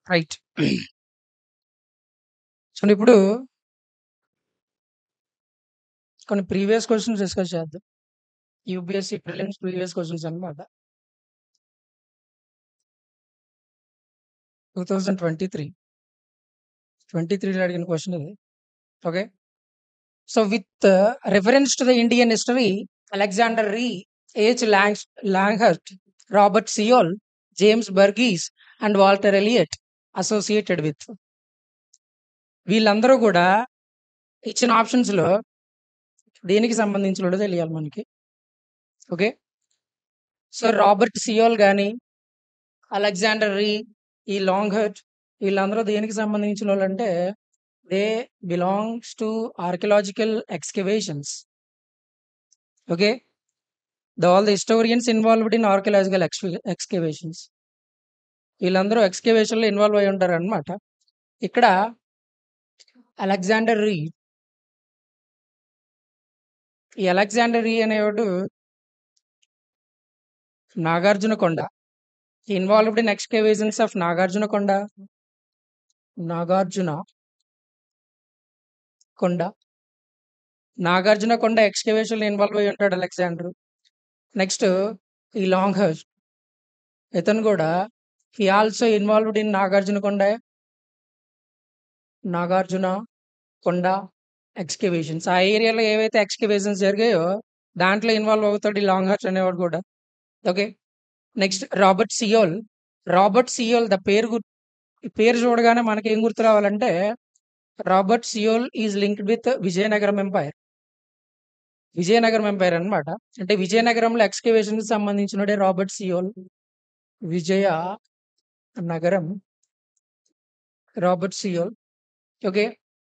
Right. So, ఇప్పుడు కొన్ని previous questions discuss చేద్దాం. యూపీఎస్సీ ప్రిలిమ్స్ ప్రీవియస్ క్వెషన్స్ అన్నమాట. 2023 23లో అడిగిన క్వెషన్ ఇది. Okay. So, with reference to the Indian history, Alexander Rea, Longhurst, Robert Sewell, James Burgess and Walter Elliot associated with. వీళ్ళందరూ కూడా ఇచ్చిన ఆప్షన్స్‌లో దేనికి సంబంధించినోడో తెలియాలి మనకి. ఓకే. సో, రాబర్ట్ సియోల్ గాని, అలెగ్జాండర్ రీ, ఈ లాంగ్హర్ట్ వీళ్ళందరూ దేనికి సంబంధించినోళ్ళంటే they belongs to archaeological excavations. Okay. All the historians involved in archaeological excavations. వీళ్ళందరూ ఎక్స్కవేషన్‌లో ఇన్వాల్వ్ అయ్యి ఉంటారనమాట. ఇక్కడ అలెగ్జాండర్ రీ, ఈ అలెగ్జాండర్ రీ అనేవాడు నాగార్జున కొండ. Involved in excavations of Nagarjuna కొండ ఎక్స్కవేషన్‌లో ఇన్వాల్వ్ అయ్యి ఉంటాడు అలెగ్జాండర్. నెక్స్ట్ ఈ లాంగ్హర్ట్ ఇతను కూడా హి ఆల్సో ఇన్వాల్వ్డ్ ఇన్ నాగార్జున కొండ ఎక్స్కవేషన్స్. ఆ ఏరియాలో ఏవైతే ఎక్స్కవేషన్స్ జరిగాయో దాంట్లో ఇన్వాల్వ్ అవుతాడు ఈ లాంగ్హర్ట్ అనేవాడు కూడా. ఓకే. నెక్స్ట్ రాబర్ట్ సియోల్ ద పేరు చూడగానే మనకి ఏం గుర్తు రావాలంటే Robert Sewell is linked with Vijayanagaram empire అన్నమాట. అంటే విజయనగరంలో ఎక్స్కవేషన్ సంబంధించినడే Robert Sewell. Vijayanagaram Robert Seoul. Okay.